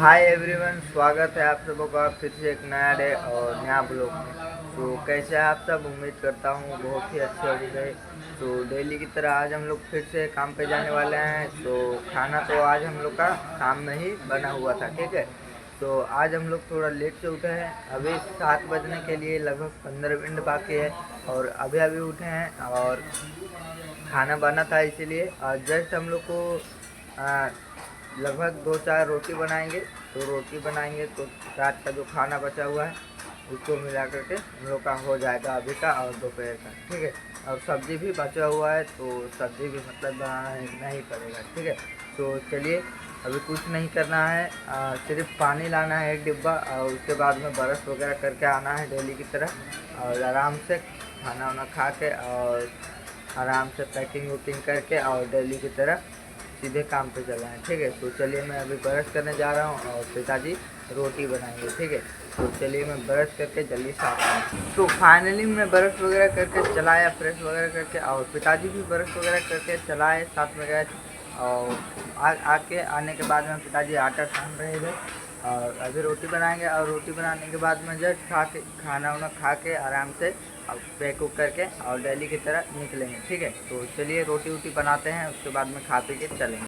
Hi everyone, स्वागत है आप सबों का फिर से एक नया डे और नया ब्लॉग में। तो कैसे हैं आप सब? उम्मीद करता हूँ बहुत ही अच्छे होंगे। तो डेली की तरह आज हम लोग फिर से काम पे जाने वाले हैं। तो खाना तो आज हम लोग का शाम में ही बना हुआ था, ठीक है। तो आज हम लोग थोड़ा लेट से उठे हैं। अभी 7 बजने के लिए लगभग 15 मिनट बाकी है और अभी अभी उठे हैं और खाना बना था, इसीलिए जस्ट हम लोग को आ, लगभग 2-4 रोटी बनाएंगे। तो रोटी बनाएंगे तो रात का जो खाना बचा हुआ है उसको मिला करके हम लोग का हो जाएगा अभी का और दोपहर का, ठीक है। और सब्ज़ी भी बचा हुआ है तो सब्ज़ी भी मतलब बनाना ही पड़ेगा, ठीक है। तो चलिए, अभी कुछ नहीं करना है, सिर्फ पानी लाना है 1 डिब्बा और उसके बाद में ब्रश वगैरह करके आना है डेली की तरह और आराम से खाना वाना खा के और आराम से पैकिंग वूकिंग करके और डेली की तरह सीधे काम पे चला है, ठीक है। तो चलिए, मैं अभी ब्रश करने जा रहा हूँ और पिताजी रोटी बनाएंगे, ठीक है। तो चलिए, मैं ब्रश करके जल्दी से आता हूँ। तो फाइनली मैं ब्रश वगैरह करके चलाया, फ्रेश वगैरह करके, और पिताजी भी ब्रश वगैरह करके चलाए, साथ में गए। और आके आने के बाद में पिताजी आटा सान रहे थे और अभी रोटी बनाएंगे और रोटी बनाने के बाद में जस्ट खाना वाना खा के आराम से अब पैक उक करके और डेली की तरह निकलेंगे, ठीक है। तो चलिए, रोटी वोटी बनाते हैं, उसके बाद में खा पी के चलेंगे।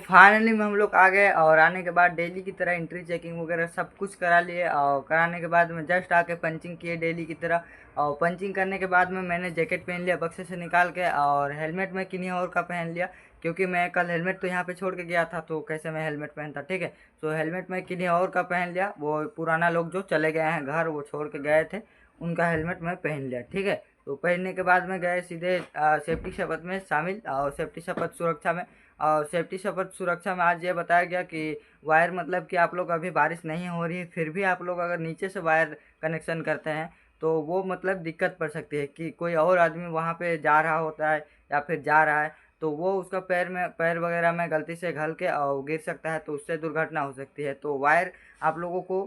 फाइनली में हम लोग आ गए और आने के बाद डेली की तरह एंट्री चेकिंग वगैरह सब कुछ करा लिए और कराने के बाद में जस्ट आके पंचिंग किए डेली की तरह। और पंचिंग करने के बाद में मैंने जैकेट पहन लिया बक्से से निकाल के और हेलमेट में किन्हीं और का पहन लिया, क्योंकि मैं कल हेलमेट तो यहाँ पे छोड़ के गया था तो कैसे मैं हेलमेट पहनता, ठीक है। तो हेलमेट में किन्हीं और का पहन लिया, वो पुराना लोग जो चले गए हैं घर, वो छोड़ के गए थे, उनका हेलमेट मैं पहन लिया, ठीक है। तो पहनने के बाद में गए सीधे सेफ्टी शपथ में शामिल और सेफ्टी शपथ सुरक्षा में। और सेफ्टी शपथ सुरक्षा में आज ये बताया गया कि वायर मतलब कि आप लोग अभी बारिश नहीं हो रही है फिर भी आप लोग अगर नीचे से वायर कनेक्शन करते हैं तो वो मतलब दिक्कत पड़ सकती है कि कोई और आदमी वहाँ पे जा रहा होता है या फिर जा रहा है तो वो उसका पैर वगैरह में गलती से घल के और गिर सकता है, तो उससे दुर्घटना हो सकती है। तो वायर आप लोगों को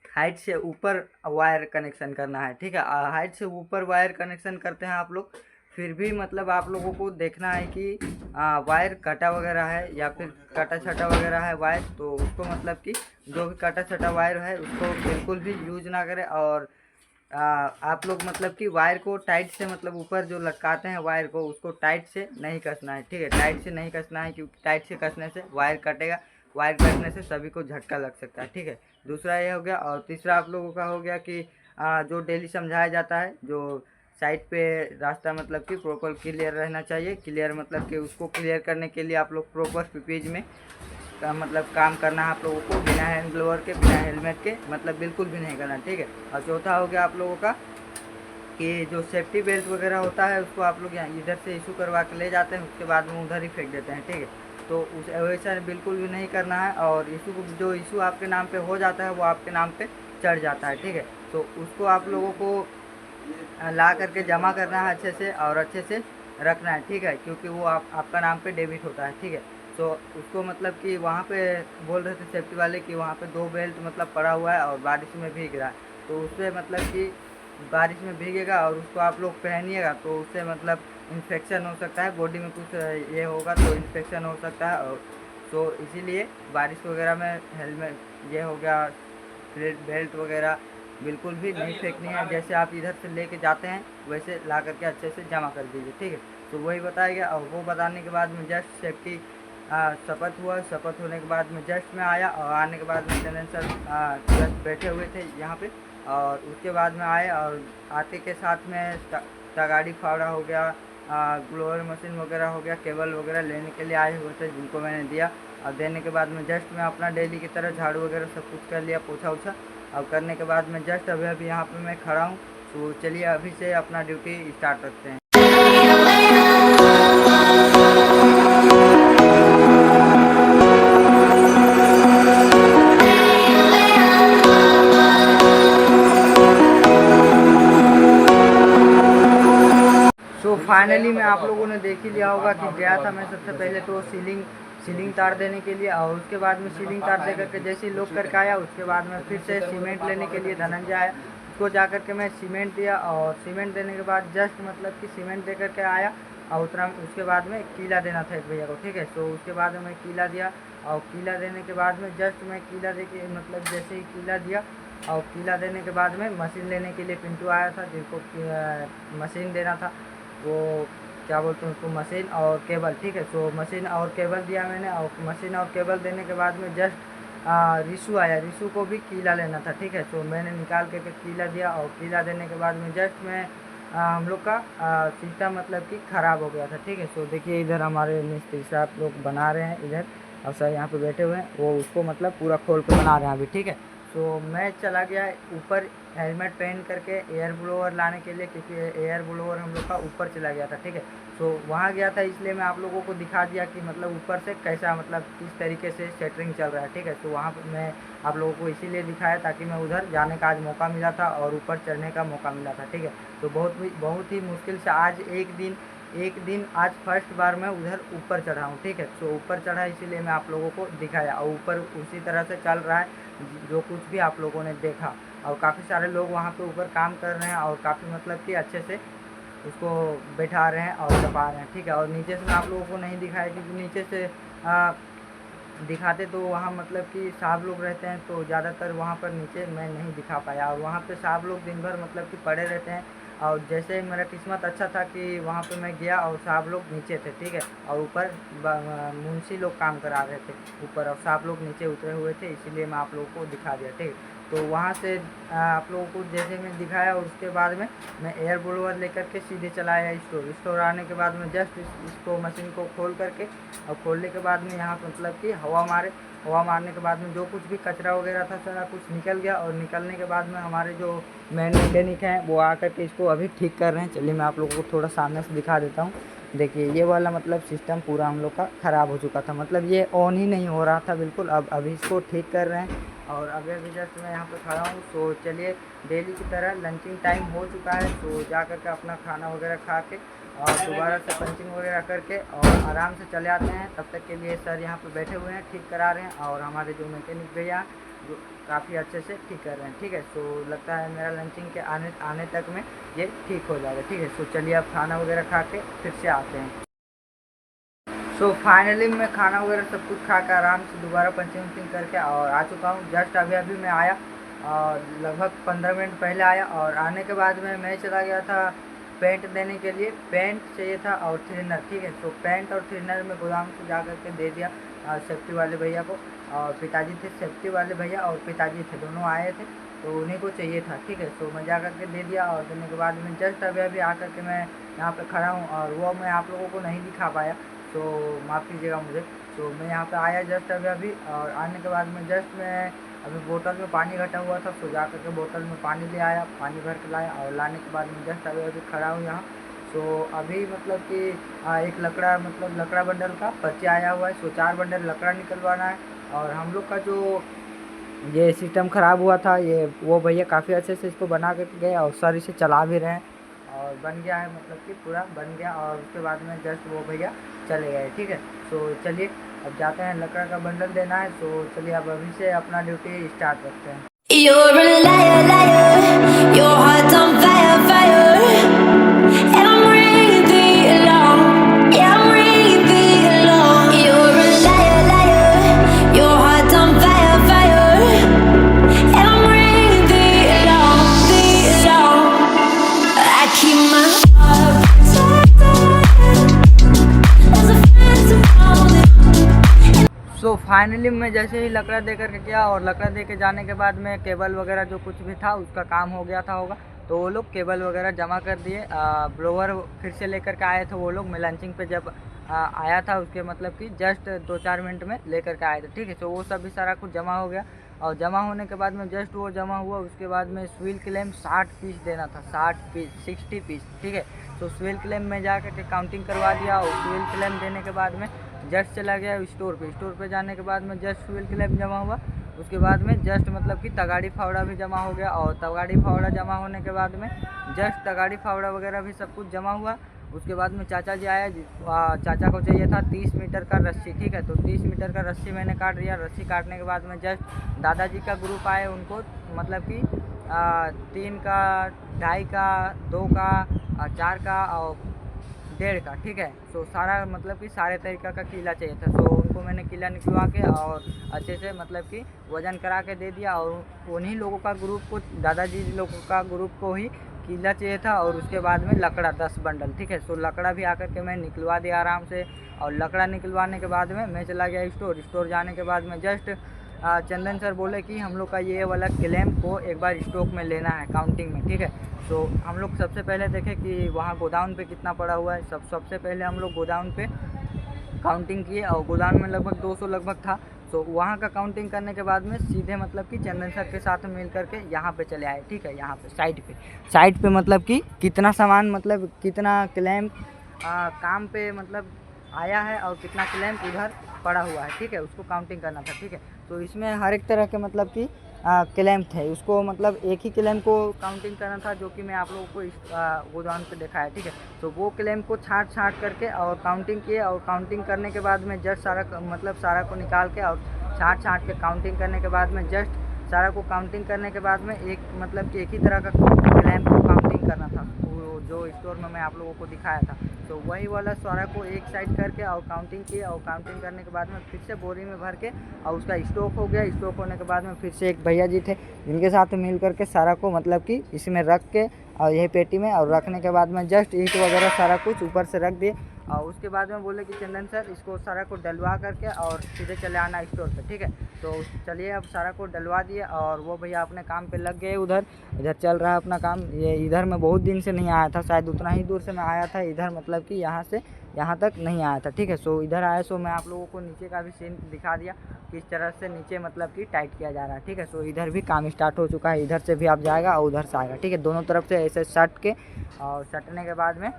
हाइट से ऊपर वायर कनेक्शन करना है, ठीक है। हाइट से ऊपर वायर कनेक्शन करते हैं आप लोग, फिर भी मतलब आप लोगों को देखना है कि वायर कटा वगैरह है या फिर कटा छटा वगैरह है वायर, तो उसको मतलब कि जो भी कटा छटा वायर है उसको बिल्कुल भी यूज ना करें। और आप लोग मतलब कि वायर को टाइट से मतलब ऊपर जो लटकाते हैं वायर को उसको टाइट से नहीं कसना है, ठीक है। टाइट से नहीं कसना है क्योंकि टाइट से कसने से वायर कटेगा, वायर कटने से सभी को झटका लग सकता है, ठीक है। दूसरा ये हो गया और तीसरा आप लोगों का हो गया कि जो डेली समझाया जाता है, जो साइड पे रास्ता मतलब कि प्रॉपर क्लियर रहना चाहिए। क्लियर मतलब कि उसको क्लियर करने के लिए आप लोग प्रॉपर पीपीज में का मतलब काम करना है आप लोगों को, बिना हैंड ग्लोवर के बिना हेलमेट के मतलब बिल्कुल भी नहीं करना, ठीक है। और चौथा हो गया आप लोगों का कि जो सेफ्टी बेल्ट वगैरह होता है उसको आप लोग यहाँ इधर से इशू करवा के ले जाते हैं, उसके बाद में उधर ही फेंक देते हैं, ठीक है। तो उस वैसा बिल्कुल भी नहीं करना है और जो इशू आपके नाम पे हो जाता है वो आपके नाम पे चढ़ जाता है, ठीक है। तो उसको आप लोगों को ला करके जमा करना है अच्छे से और अच्छे से रखना है, ठीक है, क्योंकि वो आपका नाम पे डेबिट होता है, ठीक है। तो उसको मतलब कि वहाँ पे बोल रहे थे सेफ्टी वाले कि वहाँ पे 2 बेल्ट मतलब पड़ा हुआ है और बारिश में भीग रहा है, तो उससे मतलब कि बारिश में भीगेगा और उसको आप लोग पहनिएगा तो उससे मतलब इन्फेक्शन हो सकता है, बॉडी में कुछ ये होगा तो इन्फेक्शन हो सकता है। और तो इसीलिए बारिश वगैरह में हेलमेट ये हो गया, बेल्ट वगैरह बिल्कुल भी नहीं फेंकनी है। जैसे आप इधर से लेके जाते हैं वैसे ला करके अच्छे से जमा कर दीजिए, ठीक है। तो वही बताया गया और वो बताने के बाद में जस्ट सेफ्टी शपथ हुआ। शपथ होने के बाद में जस्ट में आया और आने के बाद में चंदन सर जस्ट बैठे हुए थे यहाँ पे और उसके बाद में आए और आते के साथ में तगाड़ी फावड़ा हो गया, ग्लोअर मशीन वगैरह हो गया, केबल वगैरह लेने के लिए आए हुए थे जिनको मैंने दिया। और देने के बाद में जस्ट मैं अपना डेली की तरह झाड़ू वगैरह सब कुछ कर लिया, पोछा उछा और करने के बाद में जस्ट अभी यहाँ पे मैं खड़ा हूँ। तो चलिए अभी से अपना ड्यूटी स्टार्ट करते हैं। फाइनली मैं आप लोगों ने देख ही लिया होगा कि गया था मैं सबसे पहले तो सीलिंग तार देने के लिए और उसके बाद में सीलिंग तार दे करके जैसे ही लोग करके आया उसके बाद में फिर से सीमेंट लेने के लिए धनंजय आया। उसको जा कर के मैं सीमेंट दिया और सीमेंट देने के बाद जस्ट मतलब कि सीमेंट दे करके आया और उतना उसके बाद में कीला देना था एक भैया को, ठीक है। तो उसके बाद में मैं कीला दिया और कीला देने के बाद में जस्ट मैं कीला दे के मतलब जैसे ही कीला दिया और कीला देने के बाद में मशीन लेने के लिए पिंटू आया था जिसको मशीन देना था, वो क्या बोलते हैं उसको, मशीन और केबल, ठीक है। सो मशीन और केबल दिया मैंने और मशीन और केबल देने के बाद में जस्ट रिशु आया, रिशु को भी कीला लेना था, ठीक है। सो मैंने निकाल के कीला दिया और कीला देने के बाद में जस्ट मैं हम लोग का सिस्टम मतलब कि ख़राब हो गया था, ठीक है। सो देखिए इधर हमारे मिस्त्री साहब लोग बना रहे हैं इधर और सर यहाँ पे बैठे हुए हैं, वो उसको मतलब पूरा खोल के बना रहे हैं अभी, ठीक है। सो मैं चला गया ऊपर हेलमेट पहन करके एयर ब्लोअर लाने के लिए, क्योंकि एयर ब्लोअर हम लोग का ऊपर चला गया था, ठीक है। सो वहाँ गया था इसलिए मैं आप लोगों को दिखा दिया कि मतलब ऊपर से कैसा मतलब किस तरीके से सेटरिंग चल रहा है, ठीक है। तो वहाँ पर मैं आप लोगों को इसीलिए दिखाया ताकि मैं उधर जाने का आज मौका मिला था और ऊपर चढ़ने का मौका मिला था, ठीक है। तो बहुत ही मुश्किल से आज एक दिन आज फर्स्ट बार मैं उधर ऊपर चढ़ा हूँ, ठीक है। तो ऊपर चढ़ा इसीलिए मैं आप लोगों को दिखाया और ऊपर उसी तरह से चल रहा है जो कुछ भी आप लोगों ने देखा और काफ़ी सारे लोग वहाँ पे ऊपर काम कर रहे हैं और काफ़ी मतलब कि अच्छे से उसको बैठा रहे हैं और दबा रहे हैं, ठीक है। और नीचे से मैं आप लोगों को नहीं दिखाया क्योंकि नीचे से दिखाते तो वहाँ मतलब कि साहब लोग रहते हैं तो ज़्यादातर वहाँ पर नीचे मैं नहीं दिखा पाया और वहाँ पे साहब लोग दिन भर मतलब कि पड़े रहते हैं और जैसे मेरा किस्मत अच्छा था कि वहाँ पे मैं गया और साहब लोग नीचे थे, ठीक है। और ऊपर मुंशी लोग काम करा रहे थे ऊपर और साहब लोग नीचे उतरे हुए थे, इसीलिए मैं आप लोगों को दिखा दिया, ठीक है। तो वहाँ से आप लोगों को जैसे मैं दिखाया और उसके बाद में मैं एयर ब्लोअर लेकर के सीधे चला आया स्टोर आने के बाद में जस्ट इसको मशीन को खोल करके और खोलने के बाद में यहाँ मतलब कि हवा मारने के बाद में जो कुछ भी कचरा वगैरह था सारा कुछ निकल गया और निकलने के बाद में हमारे जो मेन मैकेनिक हैं वो आकर के इसको अभी ठीक कर रहे हैं। चलिए मैं आप लोगों को थोड़ा सामने से दिखा देता हूँ। देखिए ये वाला मतलब सिस्टम पूरा हम लोग का ख़राब हो चुका था, मतलब ये ऑन ही नहीं हो रहा था बिल्कुल। अब अभी इसको ठीक कर रहे हैं और अभी जस्ट मैं यहाँ पे खड़ा हूँ। तो चलिए डेली की तरह लंचिंग टाइम हो चुका है, तो जा कर के अपना खाना वगैरह खा के और दोबारा से पंचिंग वगैरह करके और आराम से चले आते हैं। तब तक के लिए सर यहाँ पे बैठे हुए हैं, ठीक करा रहे हैं और हमारे जो मैकेनिक भैया जो काफ़ी अच्छे से ठीक कर रहे हैं, ठीक है। सो लगता है मेरा लंचिंग के आने तक में ये ठीक हो जाएगा, ठीक है। सो चलिए अब खाना वगैरह खा के फिर से आते हैं। सो फाइनली मैं खाना वगैरह सब कुछ खा कर आराम से दोबारा पंचिंग करके और आ चुका हूँ। जस्ट अभी मैं आया और लगभग 15 मिनट पहले आया और आने के बाद में मैं चला गया था पेंट देने के लिए। पेंट चाहिए था और थिनर, ठीक है। तो पेंट और थिनर में गोदाम से जा कर के दे दिया सेफ्टी वाले भैया को और पिताजी थे, सेफ्टी वाले भैया और पिताजी थे, दोनों आए थे तो उन्हीं को चाहिए था, ठीक है। तो मैं जा कर के दे दिया और देने के बाद में जस्ट अभी आकर के मैं यहाँ पे खड़ा हूँ और वो मैं आप लोगों को नहीं दिखा पाया, तो माफ़ कीजिएगा मुझे। तो मैं यहाँ पे आया जस्ट अभी और आने के बाद में जस्ट मैं अभी बोतल में पानी घटा हुआ था, तो जा कर के बोतल में पानी ले आया, पानी भर के लाया और लाने के बाद में जस्ट अभी खड़ा हूँ यहाँ। तो अभी मतलब कि एक लकड़ा बंडल का पर्ची आया हुआ है, सो 4 बंडल लकड़ा निकलवाना है। और हम लोग का जो ये सिस्टम ख़राब हुआ था ये वो भैया काफ़ी अच्छे से इसको बना कर गए और सर इसे चला भी रहे हैं और बन गया है, मतलब कि पूरा बन गया। और उसके बाद में जस्ट वो भैया चले गए, ठीक है। तो चलिए अब जाते हैं, लकड़ा का बंडल देना है। तो चलिए अब अभी से अपना ड्यूटी स्टार्ट करते हैं। You're a liar, liar. Your heart's on fire, fire. And I'm really alone. Yeah, I'm really alone. You're a liar, liar. Your heart's on fire, fire. And I'm really alone, be alone. I keep my heart as a phantom holding. So finally मैं जैसे ही लकड़ा दे करके गया और लकड़ा दे के जाने के बाद में केबल वगैरह जो कुछ भी था उसका काम हो गया था होगा, तो वो लोग केबल वगैरह जमा कर दिए। ब्लोअर फिर से लेकर के आए थे वो लोग। मैं लंचिंग पे जब आया था उसके मतलब कि जस्ट 2-4 मिनट में लेकर के आए थे, ठीक है। तो वो सब भी सारा कुछ जमा हो गया और जमा होने के बाद में जस्ट वो जमा हुआ। उसके बाद में स्वील क्लेम 60 पीस देना था, 60 पीस, ठीक है। तो स्वील क्लेम में जा कर के काउंटिंग करवा दिया और स्वील क्लेम देने के बाद में जस्ट चला गया स्टोर पे जाने के बाद में जस्ट फ्यूल क्लेम जमा हुआ। उसके बाद में जस्ट मतलब कि तगाड़ी फावड़ा भी जमा हो गया और तगाड़ी फावड़ा जमा होने के बाद में जस्ट तगाड़ी फावड़ा वगैरह भी सब कुछ जमा हुआ। उसके बाद में चाचा जी आया, चाचा को चाहिए था 30 मीटर का रस्सी, ठीक है। तो 30 मीटर का रस्सी मैंने काट दिया। रस्सी काटने के बाद में जस्ट दादाजी का ग्रुप आए, उनको मतलब कि 3 का, 2.5 का, 2 का, 4 का और 1.5 का, ठीक है। सो सारा मतलब कि सारे तरीक़ा का कीला चाहिए था। सो उनको मैंने कीला निकलवा के और अच्छे से मतलब कि वज़न करा के दे दिया, और उन्हीं लोगों का ग्रुप को, दादाजी लोगों का ग्रुप को ही कीला चाहिए था, और उसके बाद में लकड़ा 10 बंडल, ठीक है। सो लकड़ा भी आकर के मैं निकलवा दिया आराम से, और लकड़ा निकलवाने के बाद में मैं चला गया स्टोर जाने के बाद में जस्ट चंदन सर बोले कि हम लोग का ये वाला क्लेम को एक बार स्टॉक में लेना है काउंटिंग में, ठीक है। सो हम लोग सबसे पहले देखें कि वहाँ गोदाउन पे कितना पड़ा हुआ है। सबसे पहले हम लोग गोदाउन पे काउंटिंग किए, और गोदाउन में लगभग 200 लगभग था। सो वहाँ का काउंटिंग करने के बाद में सीधे मतलब कि चंदन सर के साथ मिल करके यहाँ पे चले आए, ठीक है। यहाँ पे साइड पे मतलब कि कितना सामान, मतलब कितना क्लेम काम पे मतलब आया है और कितना क्लेम उधर पड़ा हुआ है, ठीक है। उसको काउंटिंग करना था, ठीक है। तो इसमें हर एक तरह के मतलब कि क्लेम थे, उसको मतलब एक ही क्लेम को काउंटिंग करना था, जो कि मैं आप लोगों को इस गोदाम पे दिखाया, ठीक है। तो वो क्लेम को छाँट करके और काउंटिंग किए, और काउंटिंग करने के बाद में जस्ट सारा को निकाल के और छाँट के काउंटिंग करने के बाद में जस्ट सारा को काउंटिंग करने के बाद में एक मतलब कि एक ही तरह का क्लेम को काउंटिंग करना था, वो जो स्टोर में मैं आप लोगों को दिखाया था। तो वही वाला सारा को एक साइड करके और काउंटिंग किए, और काउंटिंग करने के बाद में फिर से बोरी में भर के और उसका स्टॉक हो गया। स्टॉक होने के बाद में फिर से एक भैया जी थे, जिनके साथ मिल करके सारा को मतलब कि इसमें रख के और यही पेटी में, और रखने के बाद में जस्ट ईंट वगैरह सारा कुछ ऊपर से रख दिए, और उसके बाद में बोले कि चंदन सर इसको सारा को डलवा करके और सीधे चले आना स्टोर पे, ठीक है। तो चलिए अब सारा को डलवा दिए, और वो भैया अपने काम पे लग गए। इधर चल रहा है अपना काम। ये इधर मैं बहुत दिन से नहीं आया था, शायद उतना ही दूर से मैं आया था इधर, मतलब कि यहाँ से यहाँ तक नहीं आया था, ठीक है। सो इधर आया, सो मैं आप लोगों को नीचे का भी सीन दिखा दिया किस तरह से नीचे मतलब कि टाइट किया जा रहा है, ठीक है। सो इधर भी काम स्टार्ट हो चुका है, इधर से भी आप जाएगा और उधर से आएगा, ठीक है। दोनों तरफ से ऐसे सट के, और सटने के बाद में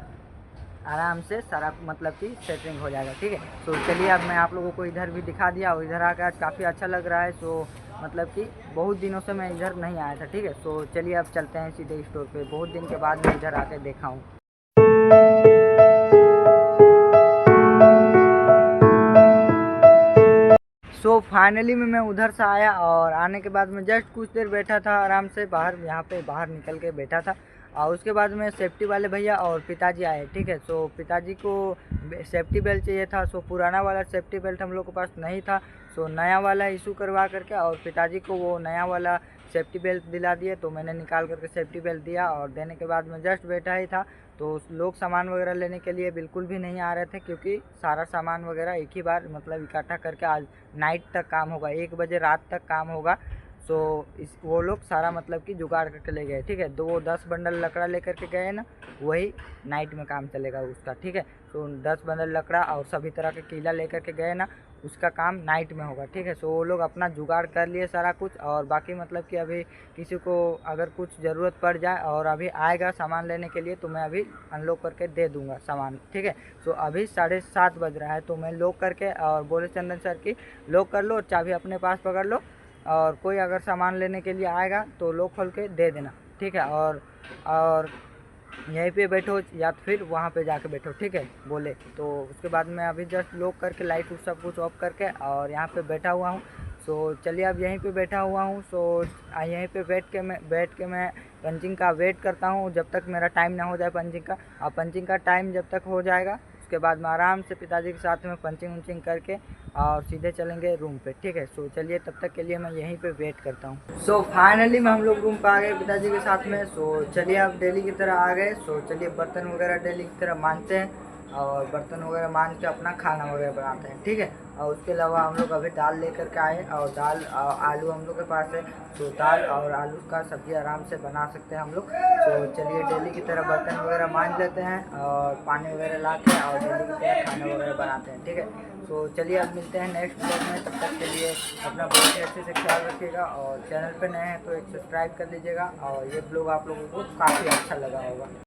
आराम से सारा मतलब कि सेटिंग हो जाएगा, ठीक है। तो चलिए अब मैं आप लोगों को इधर भी दिखा दिया, और इधर आकर आज काफ़ी अच्छा लग रहा है। सो मतलब कि बहुत दिनों से मैं इधर नहीं आया था, ठीक है। सो चलिए अब चलते हैं सीधे स्टोर पे, बहुत दिन के बाद मैं इधर आके देखा हूँ। सो फाइनली मैं उधर से आया, और आने के बाद में जस्ट कुछ देर बैठा था आराम से बाहर, यहाँ पे बाहर निकल के बैठा था, और उसके बाद में सेफ्टी वाले भैया और पिताजी आए, ठीक है। सो पिताजी को सेफ्टी बेल्ट चाहिए था। सो पुराना वाला सेफ्टी बेल्ट हम लोग के पास नहीं था, सो नया वाला इशू करवा करके और पिताजी को वो नया वाला सेफ्टी बेल्ट दिला दिए। तो मैंने निकाल करके सेफ्टी बेल्ट दिया, और देने के बाद में जस्ट बैठा ही था। तो लोग सामान वगैरह लेने के लिए बिल्कुल भी नहीं आ रहे थे, क्योंकि सारा सामान वगैरह एक ही बार मतलब इकट्ठा करके आज नाइट तक काम होगा, 1 बजे रात तक काम होगा। सो वो लोग सारा मतलब कि जुगाड़ करके ले गए, ठीक है। तो वो 10 बंडल लकड़ा लेकर के गए ना, वही नाइट में काम चलेगा उसका, ठीक है। तो 10 बंडल लकड़ा और सभी तरह के कीला लेकर के गए ना, उसका काम नाइट में होगा, ठीक है। सो वो लोग अपना जुगाड़ कर लिए सारा कुछ, और बाकी मतलब कि अभी किसी को अगर कुछ ज़रूरत पड़ जाए और अभी आएगा सामान लेने के लिए, तो मैं अभी अनलॉक करके दे दूँगा सामान, ठीक है। सो अभी 7:30 बज रहा है, तो मैं लॉक करके, और बोले चंदन सर कि लॉक कर लो, चाबी अपने पास पकड़ लो, और कोई अगर सामान लेने के लिए आएगा तो लॉक खोल के दे देना, ठीक है। और यहीं पे बैठो या फिर वहाँ पे जाके बैठो, ठीक है, बोले। तो उसके बाद मैं अभी जस्ट लॉक करके लाइट सब कुछ ऑफ करके और यहाँ पे बैठा हुआ हूँ। सो चलिए अब यहीं पे बैठा हुआ हूँ। सो यहीं पे बैठ के मैं पंचिंग का वेट करता हूँ, जब तक मेरा टाइम ना हो जाए पंचिंग का। और पंचिंग का टाइम जब तक हो जाएगा, उसके बाद मैं आराम से पिताजी के साथ में पंचिंग वंचिंग करके और सीधे चलेंगे रूम पे, ठीक है। सो चलिए तब तक के लिए मैं यहीं पे वेट करता हूँ। सो फाइनली हम लोग रूम पे आ गए पिताजी के साथ में। सो चलिए अब डेली की तरह आ गए। सो चलिए बर्तन वगैरह डेली की तरह मांजते हैं, और बर्तन वगैरह मांज के अपना खाना वगैरह बनाते हैं, ठीक है। और उसके अलावा हम लोग अभी दाल लेकर के आए, और दाल आलू हम लोग के पास है, तो दाल और आलू का सब्ज़ी आराम से बना सकते हैं हम लोग। तो चलिए डेली की तरह बर्तन वगैरह मांज लेते हैं, और पानी वगैरह लाते हैं, और डेली की तरह खाना वगैरह बनाते हैं, ठीक है। तो चलिए अब मिलते हैं नेक्स्ट ब्लॉग में। तब तक के लिए अपना बहुत ही अच्छे से ख्याल रखिएगा, और चैनल पर नए हैं तो एक सब्सक्राइब कर लीजिएगा, और ये ब्लॉग आप लोगों को काफ़ी अच्छा लगा होगा।